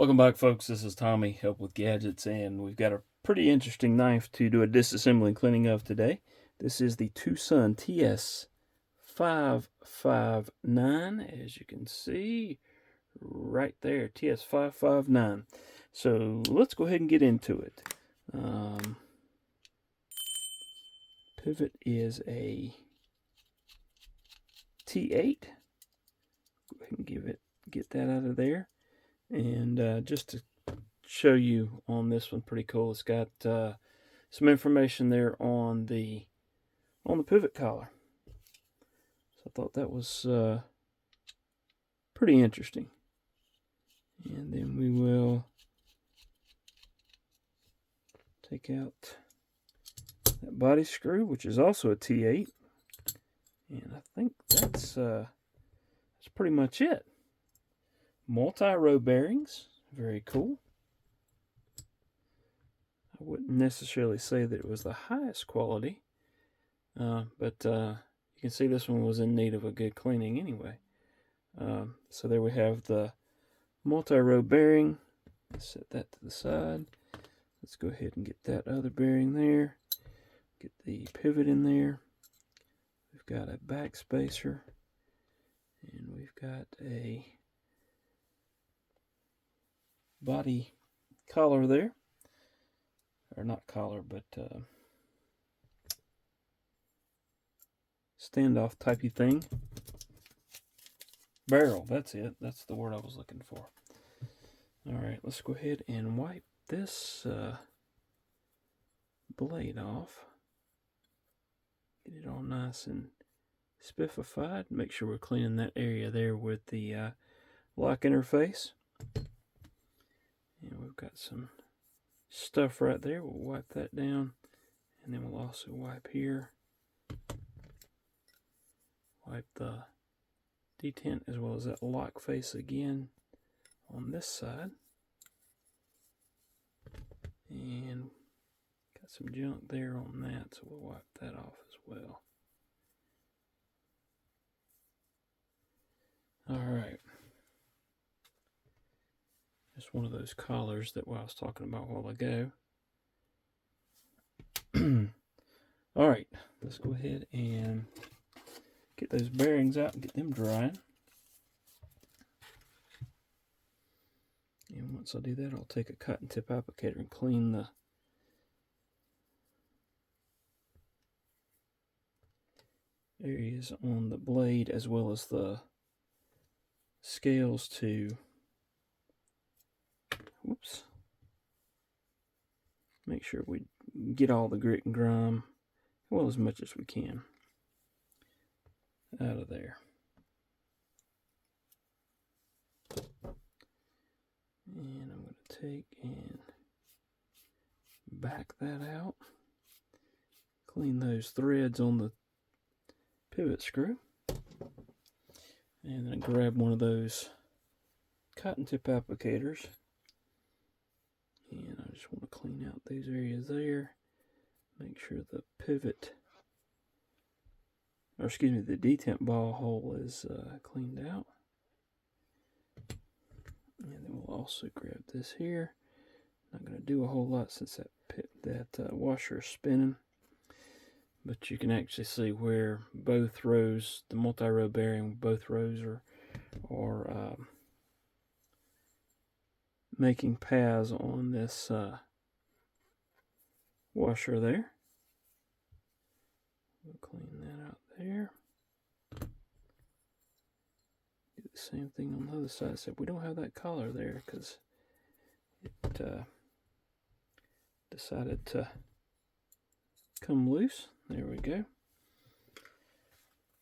Welcome back, folks. This is Tommy, Help with Gadgets, and we've got a pretty interesting knife to do a disassembly and cleaning of today. This is the TwoSun TS559, as you can see right there, TS559. So let's go ahead and get into it. Pivot is a T8. Go ahead and get that out of there. And just to show you on this one, pretty cool. It's got some information there on the pivot collar. So I thought that was pretty interesting. And then we will take out that body screw, which is also a T8. And I think that's pretty much it. Multi-row bearings, very cool. I wouldn't necessarily say that it was the highest quality, but you can see this one was in need of a good cleaning anyway. So there we have the multi-row bearing. Let's set that to the side. Let's go ahead and get that other bearing there. Get the pivot in there. We've got a back spacer, and we've got a body collar there, or not collar, but standoff typey thing. Barrel, that's it. That's the word I was looking for. Alright, let's go ahead and wipe this blade off. Get it all nice and spiffified. Make sure we're cleaning that area there with the lock interface. And we've got some stuff right there. We'll wipe that down, and then we'll also wipe here. Wipe the detent as well as that lock face again on this side. And got some junk there on that, so we'll wipe that off as well. Alright. Just one of those collars that I was talking about a while ago. Alright, let's go ahead and get those bearings out and get them drying. And once I do that, I'll take a cotton tip applicator and clean the areas on the blade as well as the scales to make sure we get all the grit and grime, well, as much as we can out of there. And I'm going to take and back that out, clean those threads on the pivot screw, and then grab one of those cotton tip applicators, and I just want to clean out these areas there, make sure the pivot, or excuse me, the detent ball hole is cleaned out. And then we'll also grab this here. Not going to do a whole lot since that washer is spinning, but you can actually see where both rows, the multi-row bearing, both rows are making paths on this washer there. We'll clean that out there. Do the same thing on the other side. So we don't have that collar there because it decided to come loose. There we go.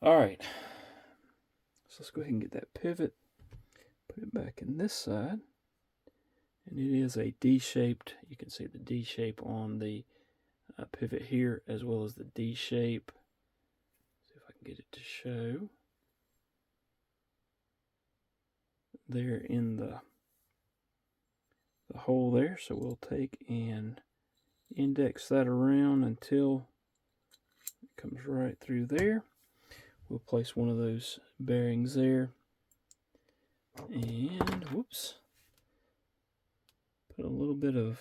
Alright, so let's go ahead and get that pivot, put it back in this side, and it is a D-shaped, you can see the D shape on the pivot here as well as the D shape. See if I can get it to show there in the hole there. So we'll take and index that around until it comes right through there. We'll place one of those bearings there, and whoops, Put a little bit of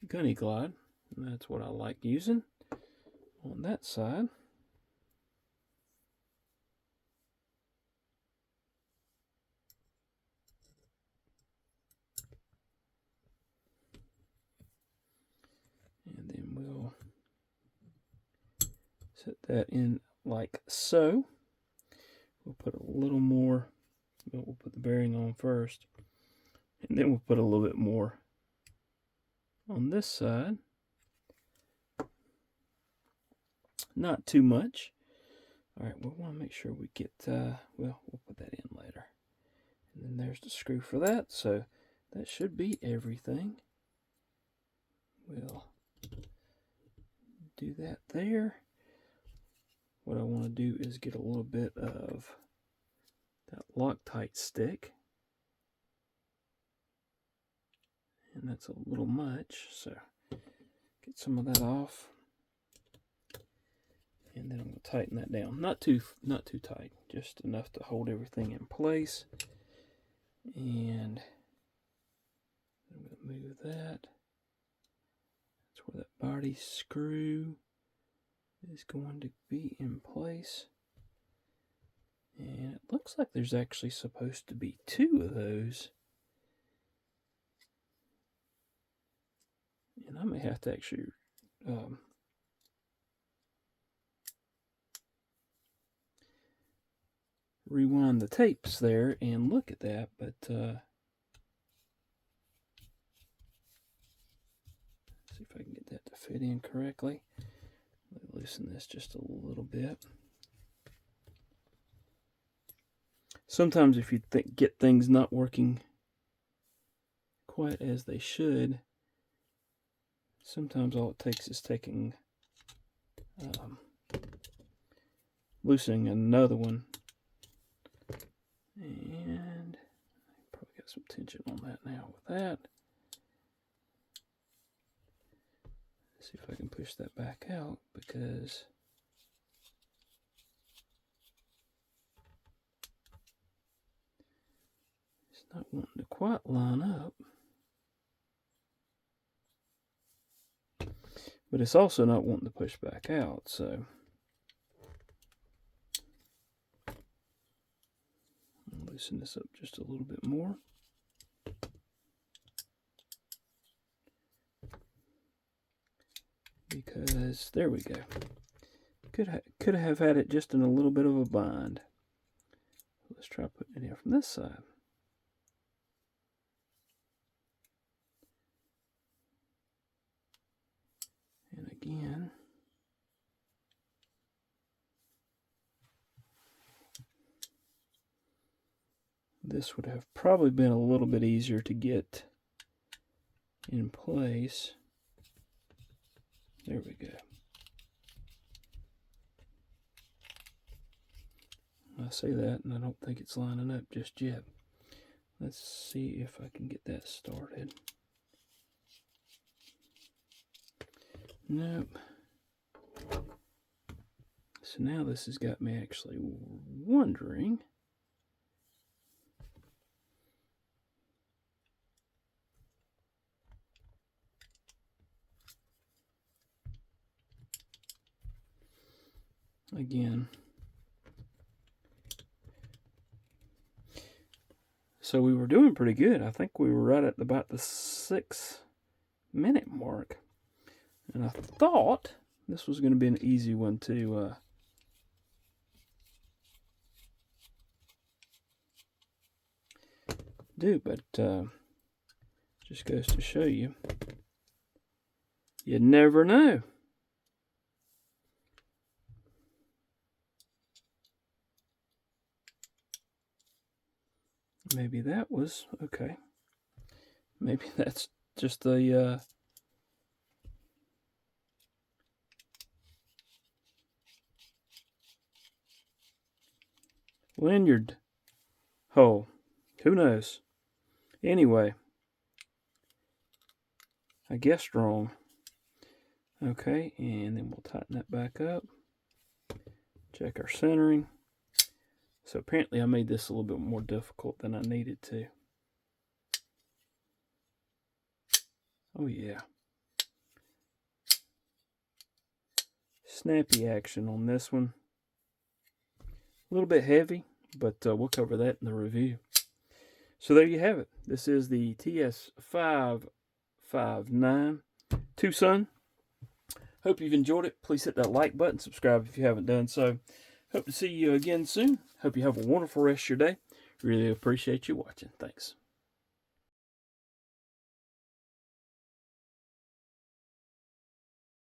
Gunny Glide, and that's what I like using on that side. And then we'll set that in like so. We'll put a little more, we'll put the bearing on first, and then we'll put a little bit more on this side. Not too much. All right, we want to make sure we get, well, we'll put that in later. And then there's the screw for that, so that should be everything. We'll do that there. What I want to do is get a little bit of that Loctite stick. And that's a little much, so get some of that off. And then I'm going to tighten that down. Not too tight, just enough to hold everything in place. And I'm going to move that. That's where that body screw is going to be in place. And it looks like there's actually supposed to be 2 of those. And I may have to actually rewind the tapes there and look at that, but see if I can get that to fit in correctly. Let me loosen this just a little bit. Sometimes if you get things not working quite as they should, sometimes all it takes is loosening another one. And probably got some tension on that now with that. Let's see if I can push that back out, because it's not wanting to quite line up. But it's also not wanting to push back out, so I'll loosen this up just a little bit more. Because there we go. Could have had it just in a little bit of a bind. Let's try putting it in from this side. And again, this would have probably been a little bit easier to get in place. There we go. I say that and I don't think it's lining up just yet. Let's see if I can get that started. Nope. So now this has got me actually wondering. Again. So we were doing pretty good. I think we were right at about the 6-minute mark. And I thought this was going to be an easy one to do, but just goes to show you, you never know. Maybe that was okay. Maybe that's just the lanyard hole. Who knows? Anyway, I guessed wrong. Okay, and then we'll tighten that back up. Check our centering. So apparently I made this a little bit more difficult than I needed to. Oh yeah. Snappy action on this one. A little bit heavy, but we'll cover that in the review. So there you have it. This is the TS559 TwoSun. Hope you've enjoyed it. Please hit that like button, subscribe if you haven't done so. Hope to see you again soon. Hope you have a wonderful rest of your day. Really appreciate you watching. Thanks.